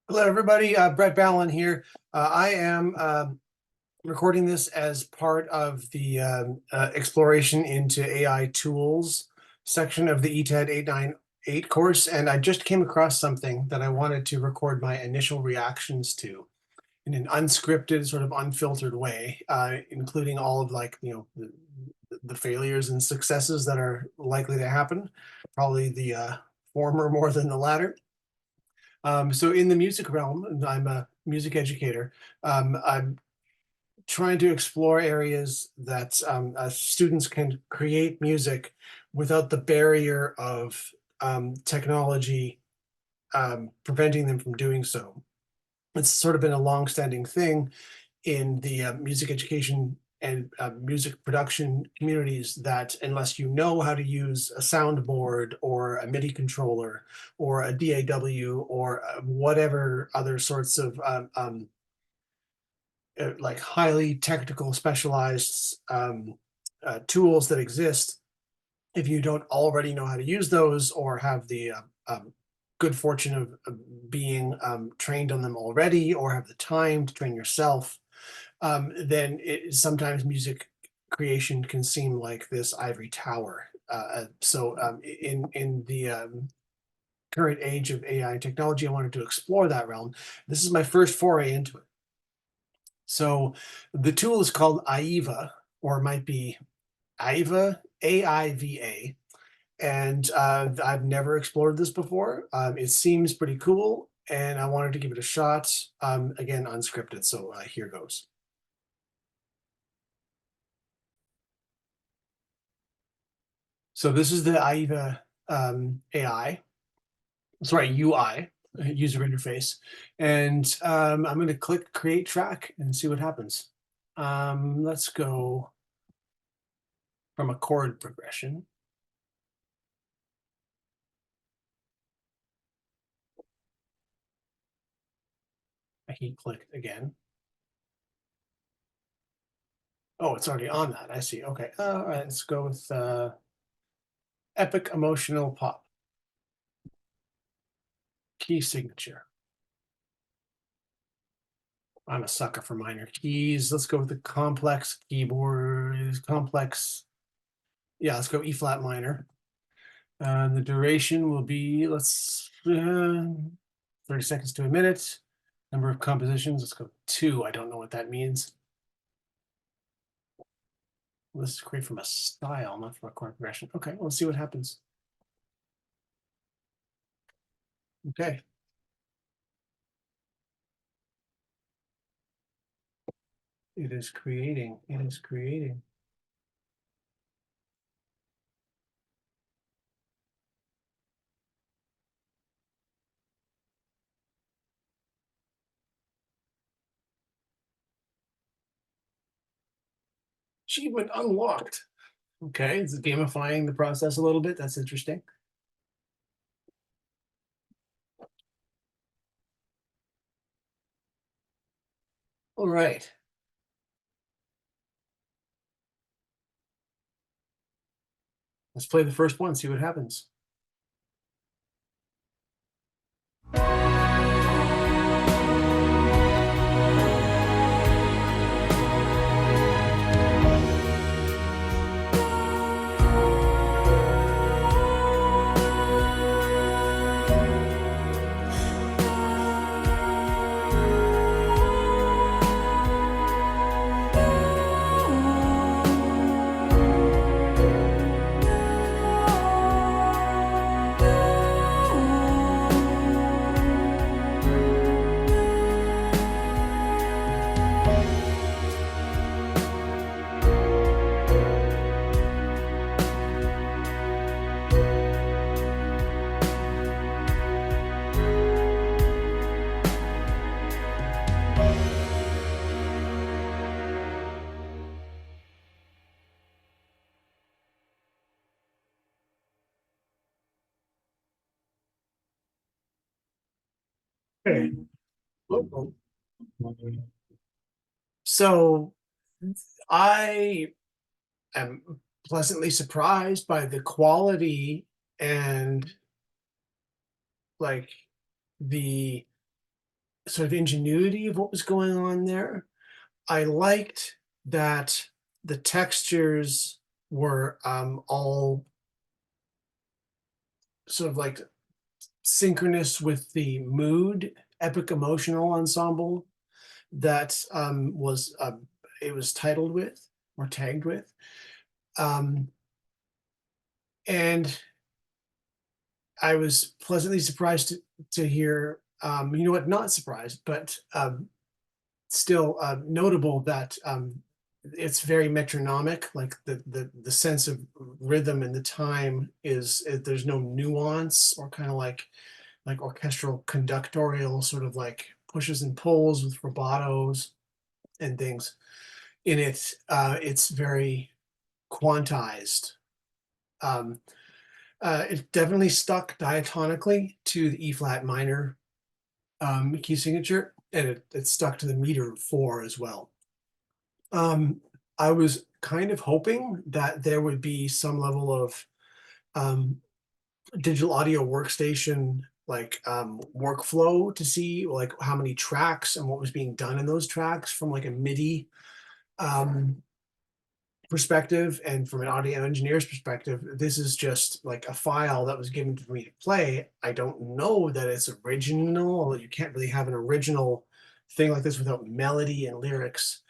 Hello, everybody. Brett Ballin here. I am recording this as part of the exploration into AI tools section of the ETAD 898 course, and I just came across something that I wanted to record my initial reactions to in an unscripted, sort of unfiltered way, including all of the failures and successes that are likely to happen. Probably the former more than the latter. So in the music realm, and I'm a music educator. I'm trying to explore areas that students can create music without the barrier of technology preventing them from doing so. It's sort of been a long-standing thing in the music education and music production communities that unless you know how to use a soundboard or a MIDI controller or a DAW or whatever other sorts of like highly technical specialized tools that exist, if you don't already know how to use those or have the good fortune of being trained on them already or have the time to train yourself, then sometimes music creation can seem like this ivory tower. In the current age of AI technology, I wanted to explore that realm. This is my first foray into it. So the tool is called AIVA, or it might be AIVA, AIVA. And I've never explored this before. It seems pretty cool, and I wanted to give it a shot. Again, unscripted, so here goes. So this is the AIVA AI, sorry, UI, user interface. And I'm going to click create track and see what happens. Let's go from a chord progression. He clicked again. Oh, it's already on that. I see. Okay. All right. Let's go with epic emotional pop. Key signature. I'm a sucker for minor keys. Let's go with the complex keyboard. Complex. Yeah, let's go E flat minor. The duration will be, 30 seconds to a minute. Number of compositions, let's go 2. I don't know what that means. This is create from a style, not from a chord progression. Okay, let's see what happens. Okay. It is creating. It is creating. Achievement unlocked. Okay, it's gamifying the process a little bit. That's interesting. All right. Let's play the first one, see what happens. Okay. So I am pleasantly surprised by the quality and like the sort of ingenuity of what was going on there. I liked that the textures were all sort of like synchronous with the mood, epic emotional ensemble that it was titled with or tagged with. Um, and I was pleasantly surprised to hear, you know what, not surprised, but still notable that it's very metronomic, like the sense of rhythm and the time is, there's no nuance or kind of like orchestral conductorial sort of like pushes and pulls with rubatos and things in it. It's very quantized. Um, it definitely stuck diatonically to the E flat minor key signature, and it stuck to the meter 4 as well. I was kind of hoping that there would be some level of um, digital audio workstation like workflow to see like how many tracks and what was being done in those tracks from like a MIDI um, perspective, and from an audio engineer's perspective. This is just like a file that was given to me to play. I don't know that it's original. You can't really have an original thing like this without melody and lyrics.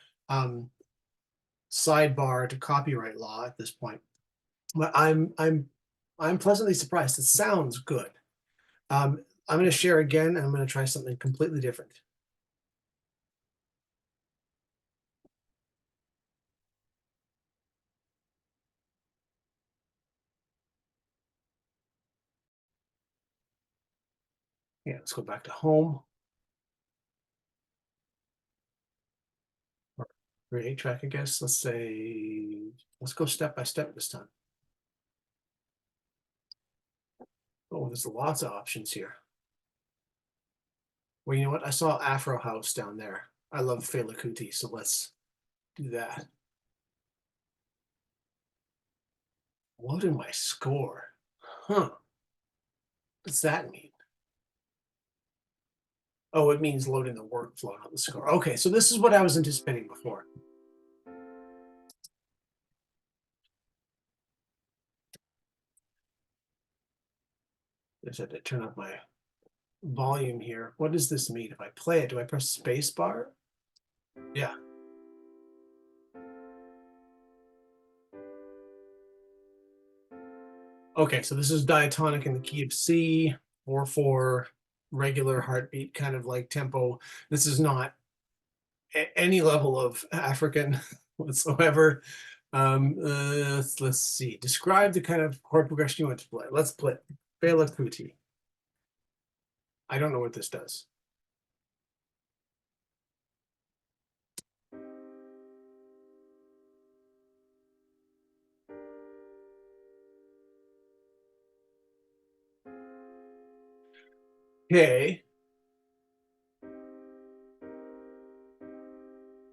Sidebar to copyright law at this point. But I'm pleasantly surprised. It sounds good. I'm going to share again, and I'm going to try something completely different. Yeah, let's go back to home. Or create track, I guess. Let's go step by step this time. Oh, there's lots of options here. Well, you know what? I saw Afro House down there. I love Fela Kuti, so let's do that. Loading my score. Huh. What's that mean? Oh, it means loading the workflow, not the score. Okay, so this is what I was anticipating before. I just had to turn up my volume here. What does this mean? If I play it, do I press space bar? Yeah. Okay, so this is diatonic in the key of C, 4/4, regular heartbeat, kind of like tempo. This is not any level of African whatsoever. Let's see. Describe the kind of chord progression you want to play. Let's play Fela Kuti. I don't know what this does. Okay.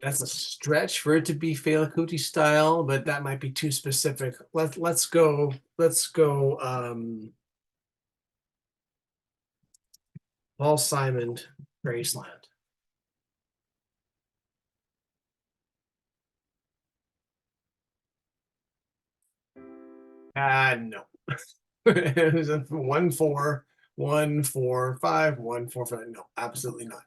That's a stretch for it to be Fela Kuti style, but that might be too specific. Let's go Paul Simon, Graceland. No. It was a 1/4, 1/4, 5, 1/4, 5. No, absolutely not.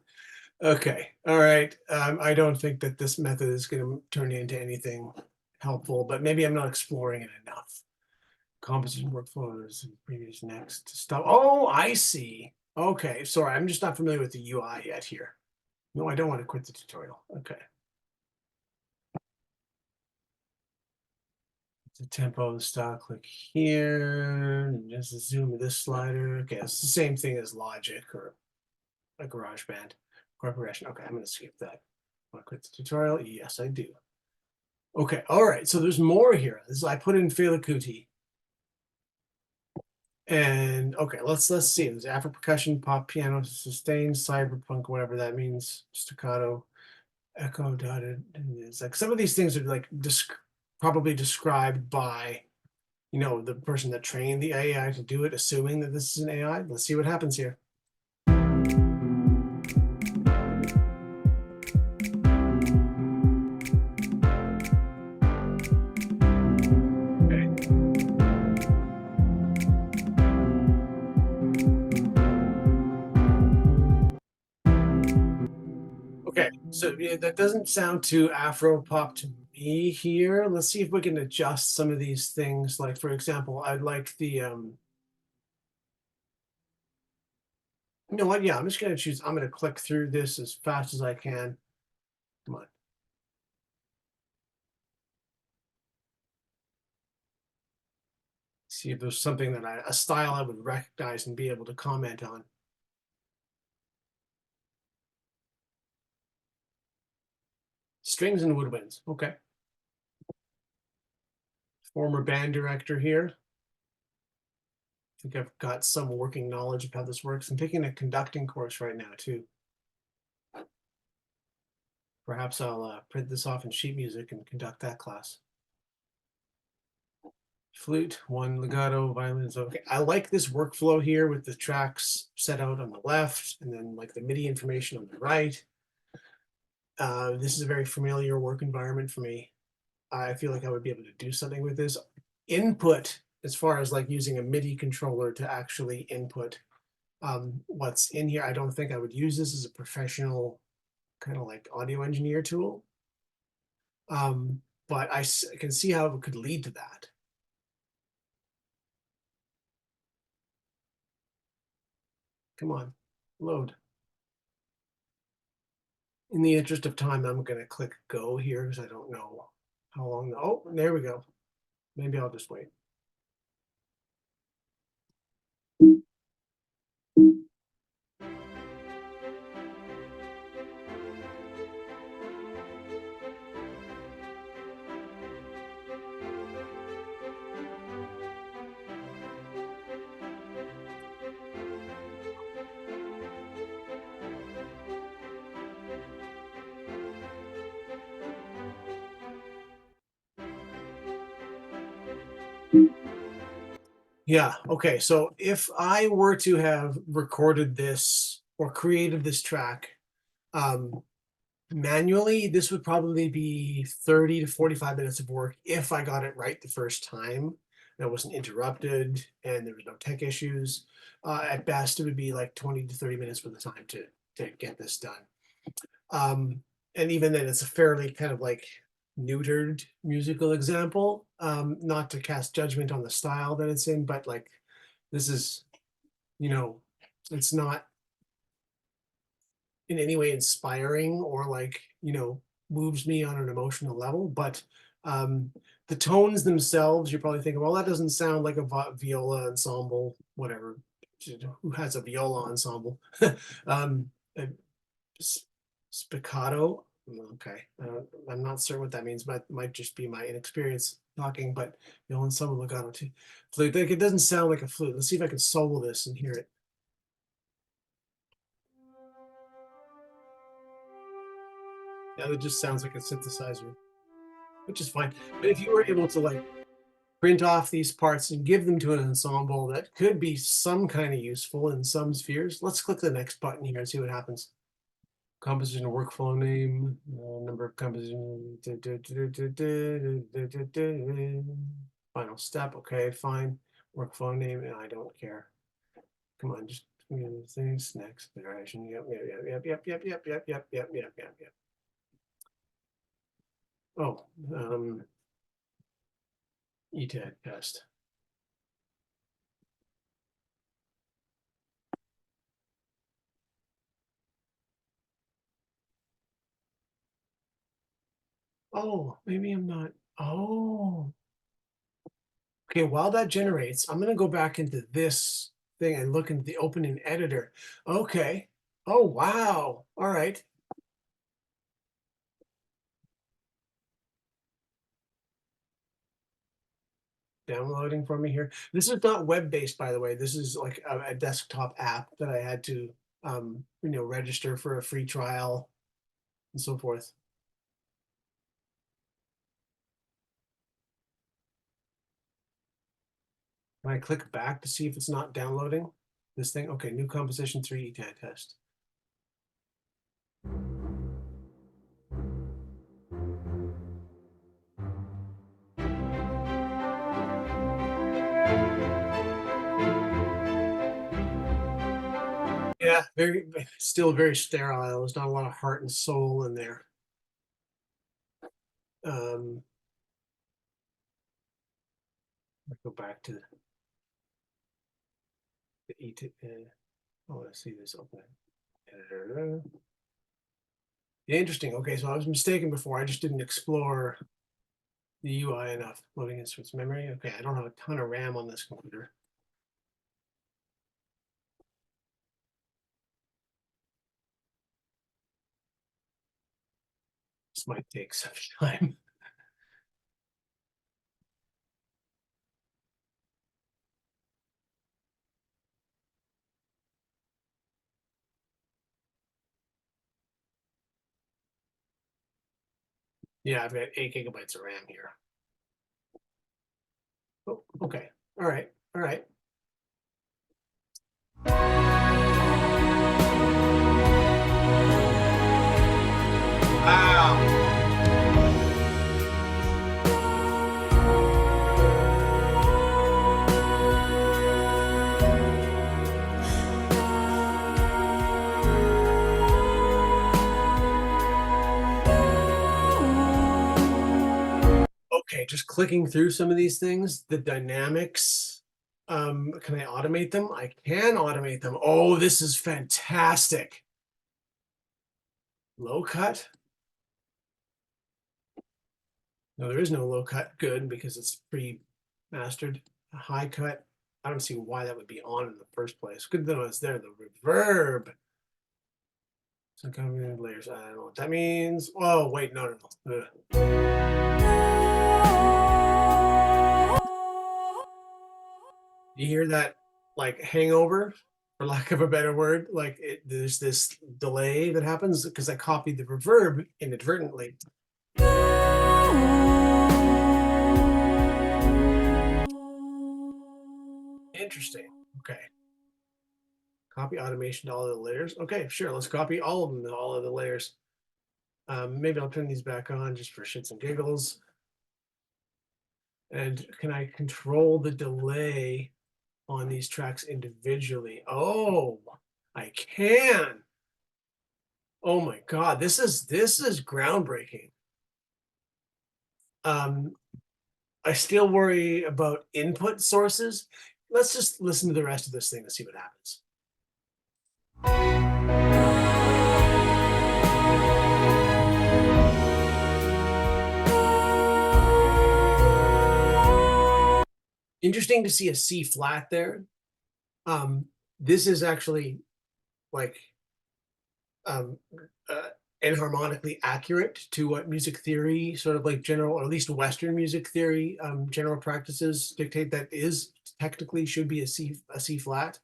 Okay, all right. I don't think that this method is going to turn into anything helpful, but maybe I'm not exploring it enough. Composition workflows, previous, next, stop. Oh, I see. Okay, sorry, I'm just not familiar with the UI yet here. No, I don't want to quit the tutorial. Okay. The tempo, the style, click here, and just zoom to this slider. Okay, it's the same thing as Logic or a GarageBand chord progression. Okay, I'm going to skip that. Want to quit the tutorial? Yes, I do. Okay, all right. So there's more here. This is, I put in Fela Kuti. And okay, let's see. There's Afro percussion, pop piano, sustain, cyberpunk, whatever that means, staccato, echo, dotted. And it's like some of these things are like probably described by, you know, the person that trained the AI to do it, assuming that this is an AI. Let's see what happens here. Okay, so yeah, that doesn't sound too Afro pop to me here. Let's see if we can adjust some of these things. Like, for example, I'd like the you know what? Yeah, I'm just gonna choose. I'm gonna click through this as fast as I can. Come on. See if there's something that a style I would recognize and be able to comment on. Strings and woodwinds. Okay. Former band director here. I think I've got some working knowledge of how this works. I'm taking a conducting course right now too. Perhaps I'll print this off in sheet music and conduct that class. Flute, one legato, violins. Okay, I like this workflow here with the tracks set out on the left and then like the MIDI information on the right. This is a very familiar work environment for me. I feel like I would be able to do something with this. Input, as far as like using a MIDI controller to actually input what's in here, I don't think I would use this as a professional kind of like audio engineer tool. But I can see how it could lead to that. Come on, load. In the interest of time, I'm going to click go here because I don't know how long. Oh, there we go. Maybe I'll just wait. Yeah. Okay. So if I were to have recorded this or created this track um, manually, this would probably be 30 to 45 minutes of work if I got it right the first time and I wasn't interrupted and there was no tech issues. At best, it would be like 20 to 30 minutes for the time to get this done. And even then, it's a fairly kind of like neutered musical example. Not to cast judgment on the style that it's in, but like this is, you know, it's not in any way inspiring or like, you know, moves me on an emotional level. But um, the tones themselves, you're probably thinking, well, that doesn't sound like a viola ensemble, whatever. Who has a viola ensemble? um, Spiccato. Okay, I'm not sure what that means, but it might just be my inexperience talking. But you know, in some legato too, flute. Like, it doesn't sound like a flute. Let's see if I can solo this and hear it. Yeah, it just sounds like a synthesizer, which is fine. But if you were able to like print off these parts and give them to an ensemble that could be some kind of useful in some spheres, let's click the next button here and see what happens. Composition workflow name, number of composition, final step. Okay, fine. Workflow name, and I don't care. Come on, just things next iteration. Yep, yep. Oh, ETAD test. Oh, maybe I'm not. Oh, okay. While that generates, I'm gonna go back into this thing and look into the opening editor. Okay. Oh, wow. All right. Downloading for me here. This is not web-based, by the way. This is like a desktop app that I had to, you know, register for a free trial and so forth. When I click back to see if it's not downloading this thing, okay, new composition 3 ETAD test. Yeah, still very sterile. There's not a lot of heart and soul in there. Let's go back to the ETAD. Oh, let's see this open. Yeah, interesting. Okay, so I was mistaken before. I just didn't explore the UI enough. Loading instruments memory. Okay, I don't have a ton of RAM on this computer. This might take some time. Yeah, I've got 8 GB of RAM here. Oh, okay. All right. All right. Wow. Okay, just clicking through some of these things, the dynamics. Can I automate them? I can automate them. Oh, this is fantastic. Low cut? No, there is no low cut. Good, because it's pre-mastered. High cut. I don't see why that would be on in the first place. Good that it's there. The reverb. Some kind of layers. I don't know what that means. Oh, wait, no. You hear that like hangover, for lack of a better word? Like there's this delay that happens because I copied the reverb inadvertently. Interesting. Okay. Copy automation to all of the layers. Okay, sure. Let's copy all of them to all of the layers. Maybe I'll turn these back on just for shits and giggles. And can I control the delay on these tracks individually? Oh, I can. Oh my God, this is groundbreaking. I still worry about input sources. Let's just listen to the rest of this thing and see what happens. Interesting to see a C flat there. This is actually like enharmonically accurate to what music theory, sort of like general, or at least Western music theory, general practices dictate that is technically should be a C flat.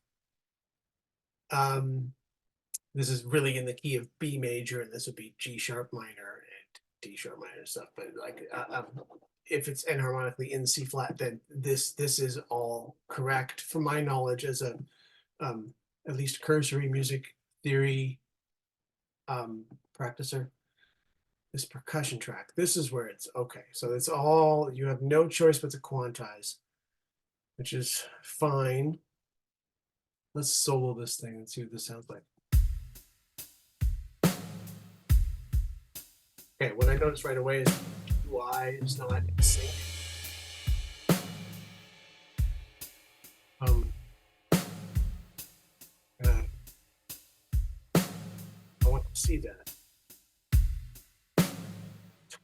This is really in the key of B major, and this would be G sharp minor and D sharp minor and stuff. But like, if it's enharmonically in C flat, then this is all correct from my knowledge as a at least cursory music theory practicer. This percussion track, this is where it's okay. So it's all, you have no choice but to quantize, which is fine. Let's solo this thing and see what this sounds like. Okay, what I noticed right away is UI is not in sync. I want to see that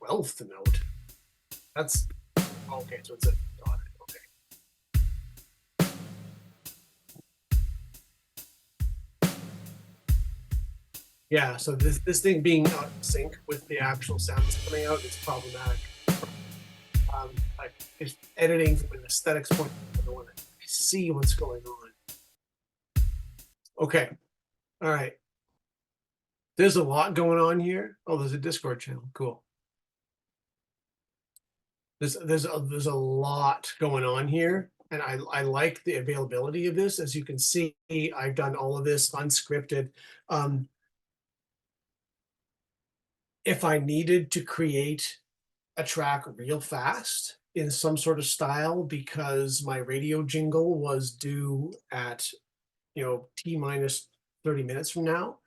12th note. That's okay. So it's a dotted. Okay. Yeah. So this thing being out of sync with the actual sounds coming out is problematic. Like it's editing from an aesthetics point. I want to see what's going on. Okay. All right. There's a lot going on here. Oh, there's a Discord channel. Cool. There's a lot going on here, and I like the availability of this. As you can see, I've done all of this unscripted. If I needed to create a track real fast in some sort of style because my radio jingle was due at T minus 30 minutes from now.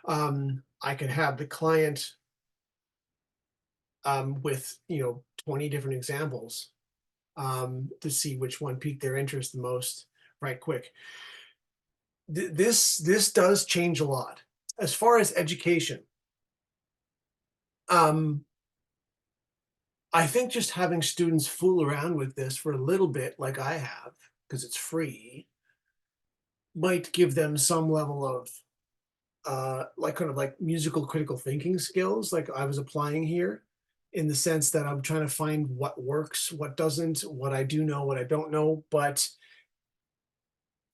I could have the client with 20 different examples to see which one piqued their interest the most right quick. This does change a lot. As far as education, um, I think just having students fool around with this for a little bit, like I have, because it's free, might give them some level of like kind of like musical critical thinking skills, like I was applying here, in the sense that I'm trying to find what works, what doesn't, what I do know, what I don't know, but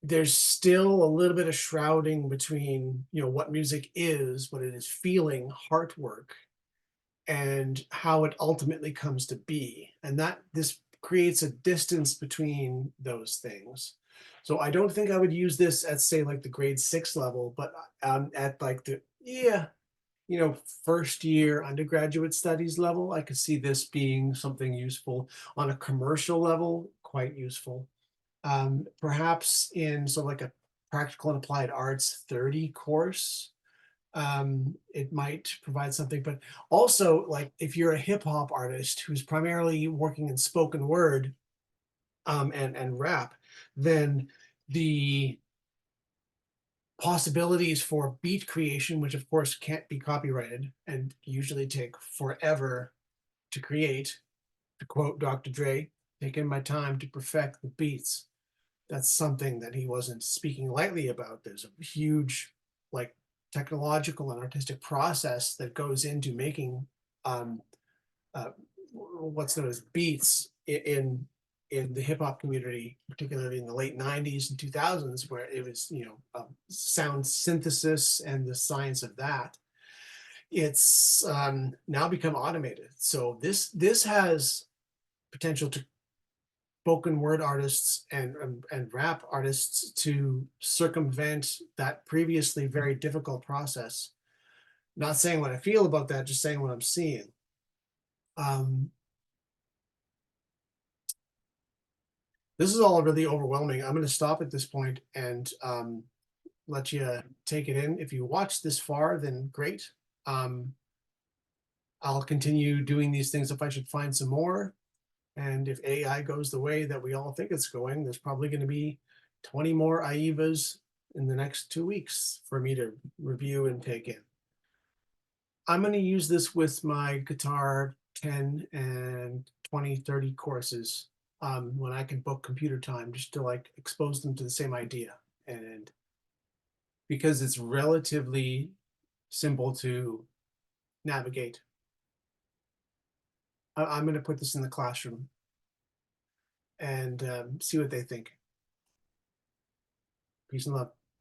there's still a little bit of shrouding between, what music is, what it is feeling, heart work, and how it ultimately comes to be. And that this creates a distance between those things. So I don't think I would use this at, say, like the grade 6 level, but at like the, yeah, first year undergraduate studies level, I could see this being something useful. On a commercial level, quite useful. Perhaps in so like a practical and applied arts 30 course, it might provide something. But also, like if you're a hip hop artist who's primarily working in spoken word and rap, then the possibilities for beat creation, which of course can't be copyrighted and usually take forever to create, to quote Dr. Dre, taking my time to perfect the beats. That's something that he wasn't speaking lightly about. There's a huge, like, technological and artistic process that goes into making um, uh, what's known as beats in the hip hop community, particularly in the late 90s and 2000s, where it was, sound synthesis and the science of that. It's now become automated. So this has potential to spoken word artists and rap artists to circumvent that previously very difficult process. Not saying what I feel about that, just saying what I'm seeing. Um, this is all really overwhelming. I'm going to stop at this point and let you take it in. If you watch this far, then great. Um, I'll continue doing these things if I should find some more. And if AI goes the way that we all think it's going, there's probably going to be 20 more AIVAs in the next 2 weeks for me to review and take in. I'm going to use this with my guitar 10 and 20, 30 courses when I can book computer time, just to like expose them to the same idea. And because it's relatively simple to navigate, I'm going to put this in the classroom and see what they think. Peace and love.